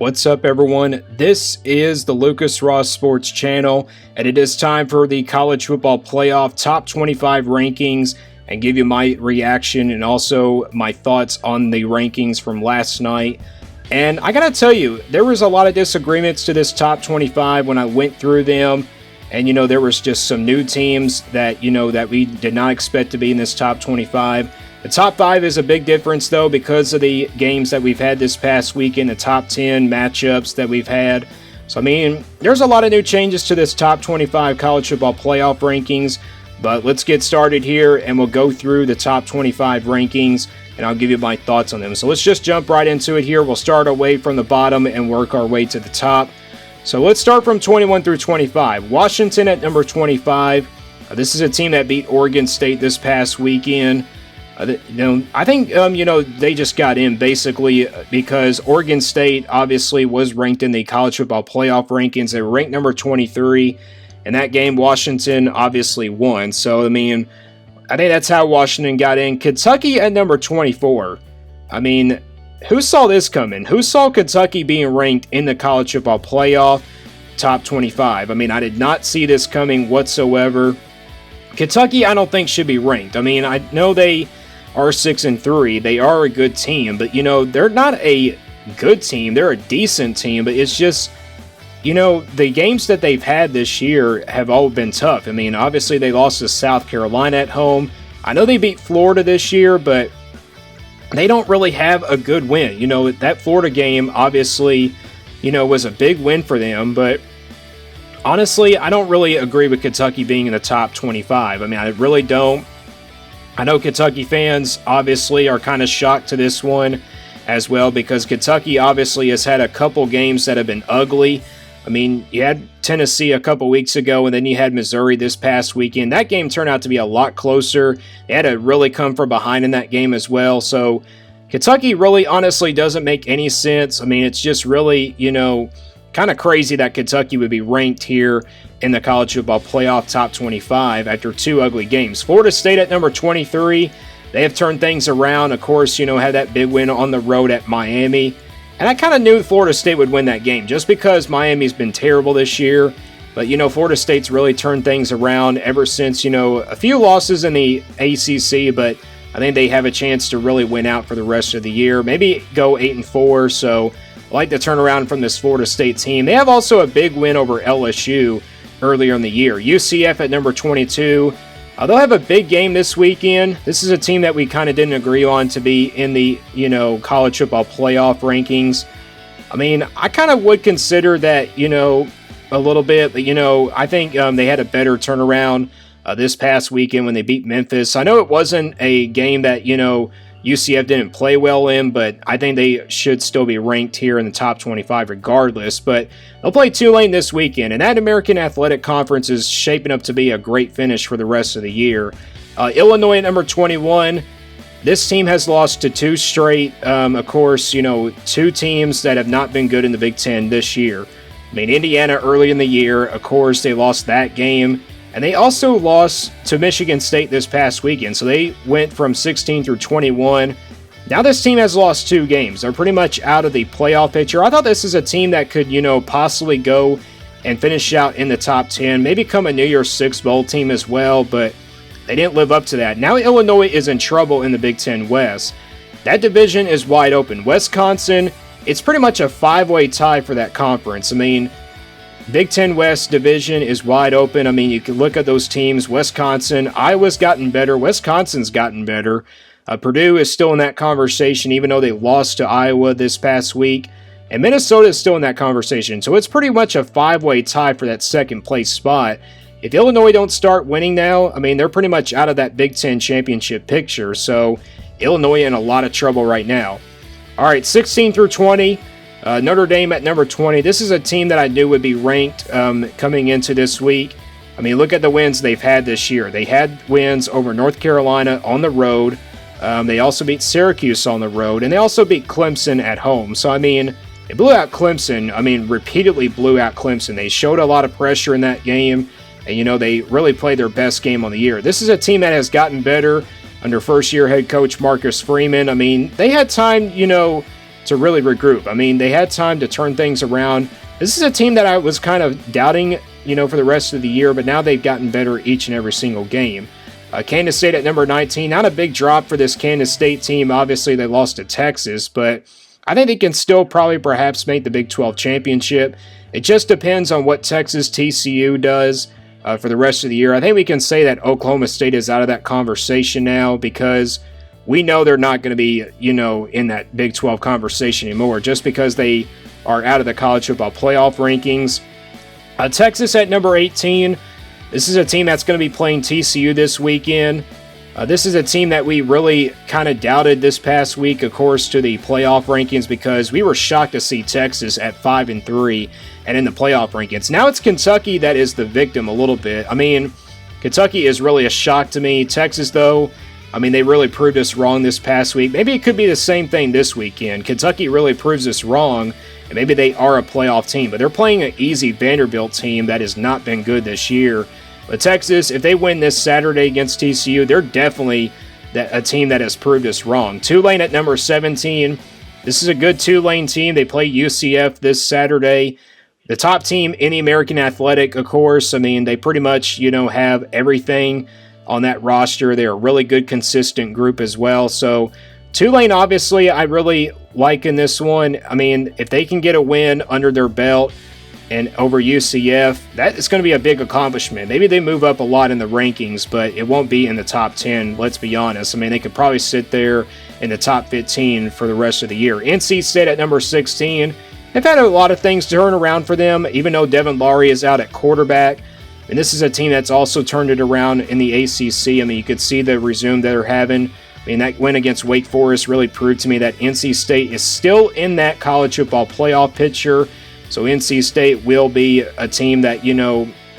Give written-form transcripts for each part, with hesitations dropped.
What's up, everyone? This is the Lucas Ross Sports Channel, and it is time for the College Football Playoff Top 25 rankings and give you my reaction and also my thoughts on the rankings from last night. And I gotta tell you, there was a lot of disagreements to this top 25 when I went through them. And, there was just some new teams that, that we did not expect to be in this top 25. The top 5 is a big difference, though, because of the games that we've had this past weekend, the top 10 matchups that we've had. So, there's a lot of new changes to this top 25 college football playoff rankings. But let's get started here, and we'll go through the top 25 rankings, and I'll give you my thoughts on them. So let's just jump right into it here. We'll start away from the bottom and work our way to the top. So let's start from 21 through 25. Washington at number 25. This is a team that beat Oregon State this past weekend. I think, they just got in basically because Oregon State obviously was ranked in the college football playoff rankings. They were ranked number 23. In that game, Washington obviously won. So, I think that's how Washington got in. Kentucky at number 24. Who saw this coming? Who saw Kentucky being ranked in the college football playoff top 25? I did not see this coming whatsoever. Kentucky, I don't think should be ranked. I know they are 6-3. They are a good team, but they're not a good team. They're a decent team, but it's just the games that they've had this year have all been tough. Obviously they lost to South Carolina at home. I know they beat Florida this year, but they don't really have a good win. That Florida game obviously, was a big win for them, but honestly, I don't really agree with Kentucky being in the top 25. I really don't. I know Kentucky fans obviously are kind of shocked to this one as well because Kentucky obviously has had a couple games that have been ugly. You had Tennessee a couple weeks ago, and then you had Missouri this past weekend. That game turned out to be a lot closer. They had to really come from behind in that game as well. So Kentucky really honestly doesn't make any sense. It's just really, kind of crazy that Kentucky would be ranked here in the college football playoff top 25 after two ugly games. Florida State at number 23. They have turned things around. Of course, had that big win on the road at Miami. And I kind of knew Florida State would win that game just because Miami's been terrible this year. But, Florida State's really turned things around ever since, a few losses in the ACC, but I think they have a chance to really win out for the rest of the year. Maybe go 8-4, so I like the turnaround from this Florida State team. They have also a big win over LSU earlier in the year. UCF at number 22. They'll have a big game this weekend. This is a team that we kind of didn't agree on to be in the, college football playoff rankings. I kind of would consider that, a little bit, but, I think they had a better turnaround this past weekend when they beat Memphis. I know it wasn't a game that, UCF didn't play well in, but I think they should still be ranked here in the top 25 regardless. But they'll play Tulane this weekend, and that American Athletic Conference is shaping up to be a great finish for the rest of the year. Illinois at number 21. This team has lost to two straight, of course, two teams that have not been good in the Big Ten this year. Indiana early in the year, of course, they lost that game. And they also lost to Michigan State this past weekend. So they went from 16 through 21. Now this team has lost two games. They're pretty much out of the playoff picture. I thought this is a team that could, possibly go and finish out in the top 10. Maybe become a New Year's Six Bowl team as well. But they didn't live up to that. Now Illinois is in trouble in the Big Ten West. That division is wide open. Wisconsin, it's pretty much a five-way tie for that conference. Big Ten West division is wide open. You can look at those teams. Wisconsin, Iowa's gotten better. Wisconsin's gotten better. Purdue is still in that conversation, even though they lost to Iowa this past week. And Minnesota is still in that conversation. So it's pretty much a five-way tie for that second place spot. If Illinois don't start winning now, they're pretty much out of that Big Ten championship picture. So Illinois in a lot of trouble right now. All right, 16 through 20. Notre Dame at number 20. This is a team that I knew would be ranked coming into this week. Look at the wins they've had this year. They had wins over North Carolina on the road. They also beat Syracuse on the road, and they also beat Clemson at home. So, they blew out Clemson. Repeatedly blew out Clemson. They showed a lot of pressure in that game, and, they really played their best game on the year. This is a team that has gotten better under first-year head coach Marcus Freeman. They had time, to really regroup. I mean, they had time to turn things around. This is a team that I was kind of doubting, for the rest of the year, but now they've gotten better each and every single game. Kansas State at number 19, not a big drop for this Kansas State team. Obviously, they lost to Texas, but I think they can still probably perhaps make the Big 12 championship. It just depends on what Texas TCU does for the rest of the year. I think we can say that Oklahoma State is out of that conversation now because we know they're not going to be, in that Big 12 conversation anymore just because they are out of the college football playoff rankings. Texas at number 18. This is a team that's going to be playing TCU this weekend. This is a team that we really kind of doubted this past week, of course, to the playoff rankings because we were shocked to see Texas at 5-3 and in the playoff rankings. Now it's Kentucky that is the victim a little bit. I mean, Kentucky is really a shock to me. Texas, though, I mean, they really proved us wrong this past week. Maybe it could be the same thing this weekend. Kentucky really proves us wrong, and maybe they are a playoff team. But they're playing an easy Vanderbilt team that has not been good this year. But Texas, if they win this Saturday against TCU, they're definitely a team that has proved us wrong. Tulane at number 17. This is a good Tulane team. They play UCF this Saturday. The top team in the American Athletic, of course. I mean, they pretty much, have everything on that roster. They're a really good, consistent group as well. So Tulane, obviously, I really like in this one. I mean, if they can get a win under their belt and over UCF, that is going to be a big accomplishment. Maybe they move up a lot in the rankings, but it won't be in the top 10, let's be honest. I mean, they could probably sit there in the top 15 for the rest of the year. NC State at number 16. They've had a lot of things to turn around for them, even though Devin Laurie is out at quarterback. And this is a team that's also turned it around in the ACC. I mean, you could see the resume that they're having. I mean, that win against Wake Forest really proved to me that NC State is still in that college football playoff picture. So NC State will be a team that,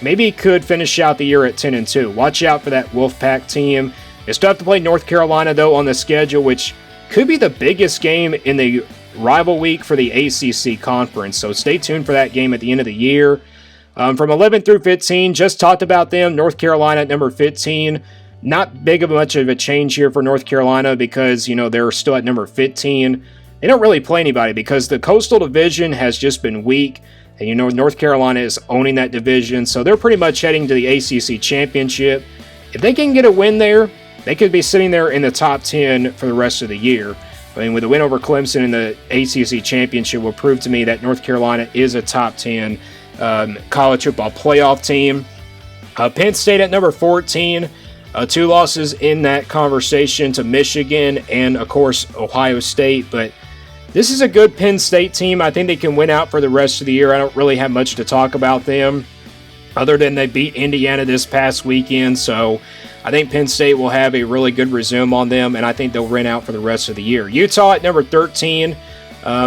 maybe could finish out the year at 10-2. Watch out for that Wolfpack team. They still have to play North Carolina, though, on the schedule, which could be the biggest game in the rival week for the ACC conference. So stay tuned for that game at the end of the year. From 11 through 15, just talked about them. North Carolina at number 15. Not much of a change here for North Carolina because, they're still at number 15. They don't really play anybody because the Coastal Division has just been weak. And North Carolina is owning that division, so they're pretty much heading to the ACC Championship. If they can get a win there, they could be sitting there in the top 10 for the rest of the year. I mean, with a win over Clemson in the ACC Championship will prove to me that North Carolina is a top 10 college football playoff team. Penn State at number 14. 2 losses in that conversation to Michigan and, of course, Ohio State. But this is a good Penn State team. I think they can win out for the rest of the year. I don't really have much to talk about them other than they beat Indiana this past weekend. So I think Penn State will have a really good resume on them, and I think they'll win out for the rest of the year. Utah at number 13.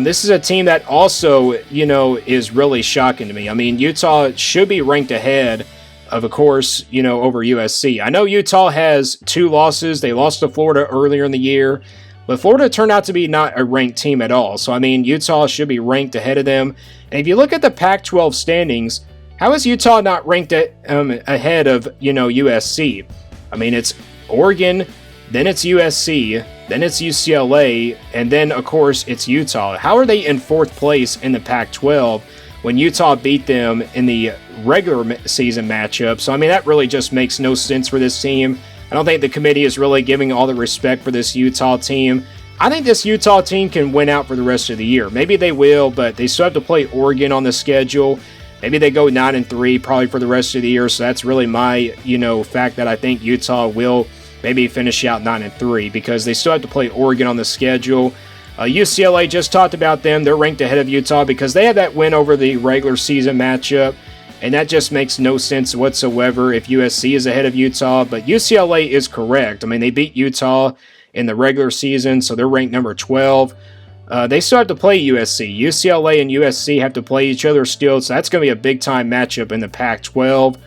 This is a team that also, is really shocking to me. I mean, Utah should be ranked ahead of course, over USC. I know Utah has 2 losses. They lost to Florida earlier in the year, but Florida turned out to be not a ranked team at all. So, I mean, Utah should be ranked ahead of them. And if you look at the Pac-12 standings, how is Utah not ranked ahead of, USC? I mean, it's Oregon, then it's USC, then it's UCLA, and then, of course, it's Utah. How are they in 4th place in the Pac-12 when Utah beat them in the regular season matchup? So, I mean, that really just makes no sense for this team. I don't think the committee is really giving all the respect for this Utah team. I think this Utah team can win out for the rest of the year. Maybe they will, but they still have to play Oregon on the schedule. Maybe they go 9-3 probably for the rest of the year. So that's really my, fact that I think Utah will maybe finish out 9-3 because they still have to play Oregon on the schedule. UCLA, just talked about them. They're ranked ahead of Utah because they had that win over the regular season matchup. And that just makes no sense whatsoever if USC is ahead of Utah. But UCLA is correct. I mean, they beat Utah in the regular season, so they're ranked number 12. They still have to play USC. UCLA and USC have to play each other still, so that's going to be a big-time matchup in the Pac-12.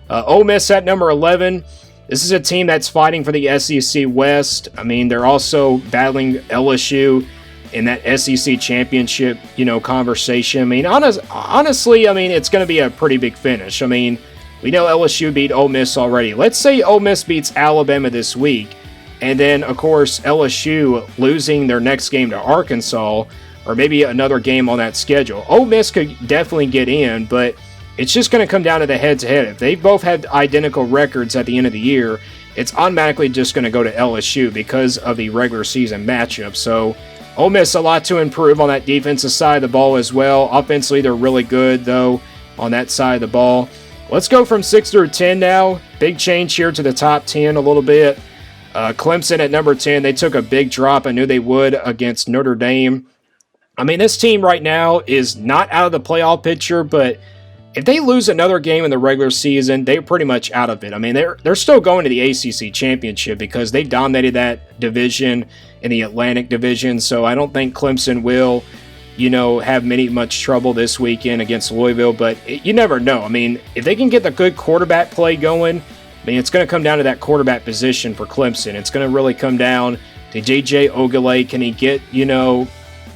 Ole Miss at number 11. This is a team that's fighting for the SEC West. I mean, they're also battling LSU in that SEC championship, conversation. I mean, honestly, I mean, it's going to be a pretty big finish. I mean, we know LSU beat Ole Miss already. Let's say Ole Miss beats Alabama this week, and then, of course, LSU losing their next game to Arkansas. or maybe another game on that schedule. Ole Miss could definitely get in, but it's just going to come down to the head-to-head. If they both had identical records at the end of the year, it's automatically just going to go to LSU because of the regular season matchup. So Ole Miss a lot to improve on that defensive side of the ball as well. Offensively, they're really good, though, on that side of the ball. Let's go from 6 through 10 now. Big change here to the top 10 a little bit. Clemson at number 10, they took a big drop. I knew they would against Notre Dame. I mean, this team right now is not out of the playoff picture, but if they lose another game in the regular season, they're pretty much out of it. I mean, they're still going to the ACC championship because they dominated that division in the Atlantic division. So I don't think Clemson will, have much trouble this weekend against Louisville. But you never know. I mean, if they can get the good quarterback play going, I mean, it's going to come down to that quarterback position for Clemson. It's going to really come down to J.J. Ogilvy. Can he get,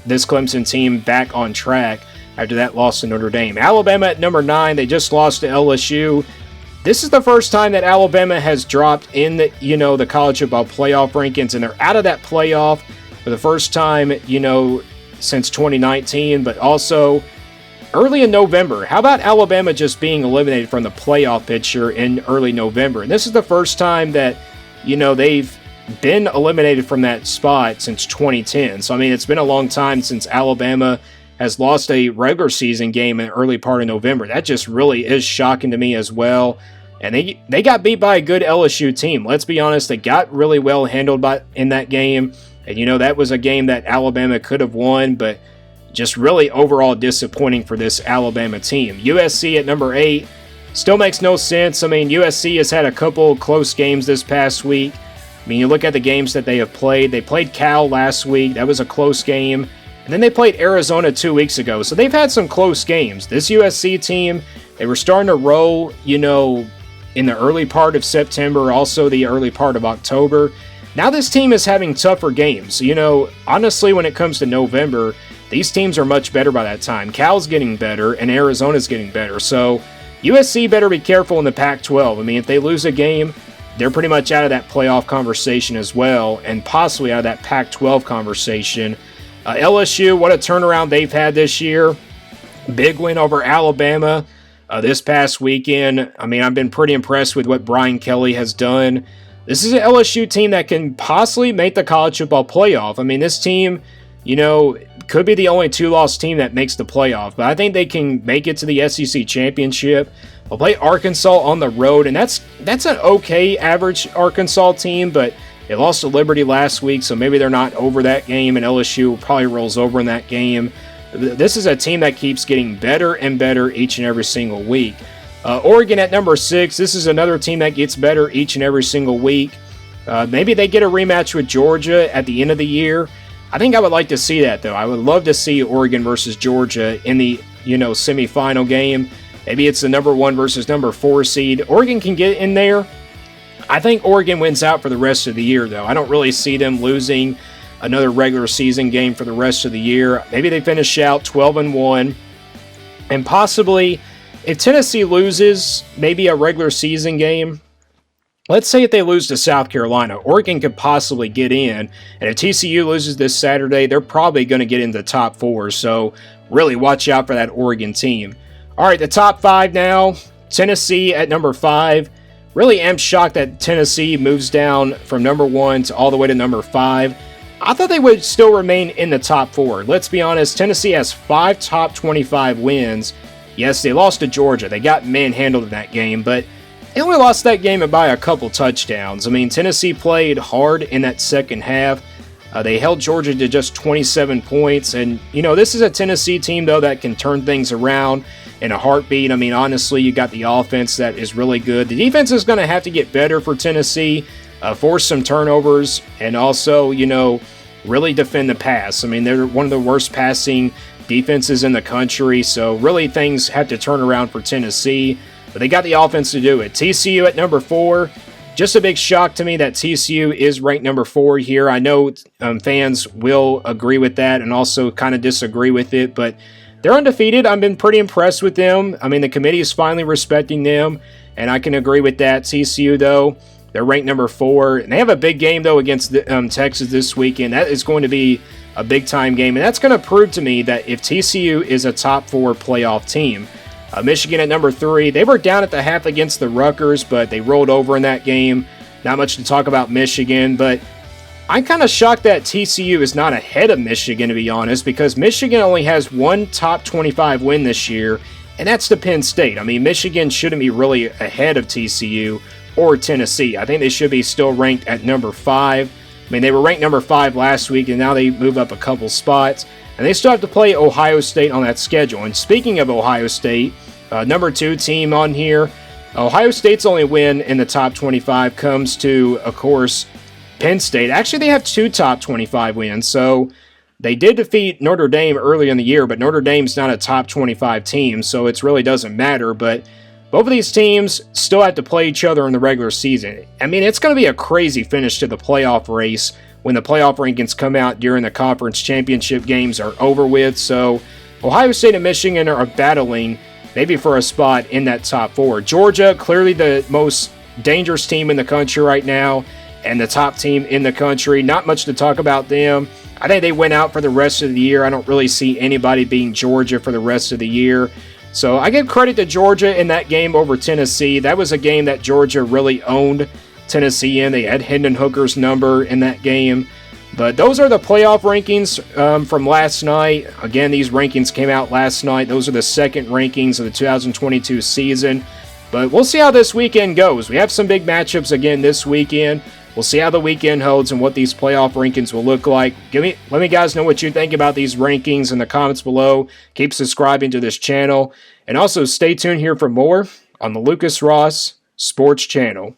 this Clemson team back on track after that loss to Notre Dame? Alabama at number 9, they just lost to LSU. This is the first time that Alabama has dropped in the college football playoff rankings, and they're out of that playoff for the first time, since 2019, but also early in November. How about Alabama just being eliminated from the playoff picture in early November? And this is the first time that, they've been eliminated from that spot since 2010. So, I mean, it's been a long time since Alabama has lost a regular season game in the early part of November. That just really is shocking to me as well. And they got beat by a good LSU team. Let's be honest, they got really well handled in that game. And, that was a game that Alabama could have won, but just really overall disappointing for this Alabama team. USC at number 8 still makes no sense. I mean, USC has had a couple close games this past week. I mean, you look at the games that they have played. They played Cal last week. That was a close game. And then they played Arizona 2 weeks ago. So they've had some close games. This USC team, they were starting to roll, in the early part of September, also the early part of October. Now this team is having tougher games. Honestly, when it comes to November, these teams are much better by that time. Cal's getting better, and Arizona's getting better. So USC better be careful in the Pac-12. I mean, if they lose a game, they're pretty much out of that playoff conversation as well, and possibly out of that Pac-12 conversation. LSU, what a turnaround they've had this year. Big win over Alabama this past weekend. I mean, I've been pretty impressed with what Brian Kelly has done. This is an LSU team that can possibly make the college football playoff. I mean, this team, could be the only 2-loss team that makes the playoff, but I think they can make it to the SEC championship. They'll play Arkansas on the road, and that's an okay average Arkansas team, but they lost to Liberty last week, so maybe they're not over that game, and LSU probably rolls over in that game. This is a team that keeps getting better and better each and every single week. Oregon at number 6, this is another team that gets better each and every single week. Maybe they get a rematch with Georgia at the end of the year. I think I would like to see that, though. I would love to see Oregon versus Georgia in the, semifinal game. Maybe it's the number 1 versus number 4 seed. Oregon can get in there. I think Oregon wins out for the rest of the year, though. I don't really see them losing another regular season game for the rest of the year. Maybe they finish out 12-1. And possibly, if Tennessee loses maybe a regular season game, let's say if they lose to South Carolina, Oregon could possibly get in. And if TCU loses this Saturday, they're probably going to get into the top 4. So really watch out for that Oregon team. All right, the top 5 now. Tennessee at number 5. Really am shocked that Tennessee moves down from number 1 to all the way to number 5. I thought they would still remain in the top 4. Let's be honest, Tennessee has 5 top 25 wins. Yes, they lost to Georgia. They got manhandled in that game, but they only lost that game by a couple touchdowns. I mean, Tennessee played hard in that second half. They held Georgia to just 27 points. And, this is a Tennessee team, though, that can turn things around in a heartbeat. I mean, honestly, you got the offense that is really good. The defense is going to have to get better for Tennessee, force some turnovers, and also, really defend the pass. I mean, they're one of the worst passing defenses in the country, so really things have to turn around for Tennessee. But they got the offense to do it. TCU at number 4. Just a big shock to me that TCU is ranked number 4 here. I know fans will agree with that and also kind of disagree with it, but they're undefeated. I've been pretty impressed with them. I mean, the committee is finally respecting them, and I can agree with that. TCU, though, they're ranked number 4. And they have a big game, though, against Texas this weekend. That is going to be a big-time game, and that's going to prove to me that if TCU is a top 4 playoff team. Michigan at number 3, they were down at the half against the Rutgers, but they rolled over in that game. Not much to talk about Michigan, but I'm kind of shocked that TCU is not ahead of Michigan, to be honest, because Michigan only has one top 25 win this year, and that's to Penn State. I mean, Michigan shouldn't be really ahead of TCU or Tennessee. I think they should be still ranked at number 5. I mean, they were ranked number 5 last week, and now they move up a couple spots. And they still have to play Ohio State on that schedule. And speaking of Ohio State, number 2 team on here, Ohio State's only win in the top 25 comes to, of course, Penn State. Actually, they have 2 top 25 wins. So they did defeat Notre Dame early in the year, but Notre Dame's not a top 25 team, so it really doesn't matter. But both of these teams still have to play each other in the regular season. I mean, it's going to be a crazy finish to the playoff race when the playoff rankings come out during the conference championship games are over with. So Ohio State and Michigan are battling maybe for a spot in that top 4. Georgia, clearly the most dangerous team in the country right now and the top team in the country. Not much to talk about them. I think they went out for the rest of the year. I don't really see anybody beating Georgia for the rest of the year. So I give credit to Georgia in that game over Tennessee. That was a game that Georgia really owned Tennessee in. They had Hendon Hooker's number in that game. But those are the playoff rankings from last night. Again, these rankings came out last night. Those are the second rankings of the 2022 season. But we'll see how this weekend goes. We have some big matchups again this weekend. We'll see how the weekend holds and what these playoff rankings will look like. Let me guys know what you think about these rankings in the comments below. Keep subscribing to this channel. And also stay tuned here for more on the Lucas Ross Sports Channel.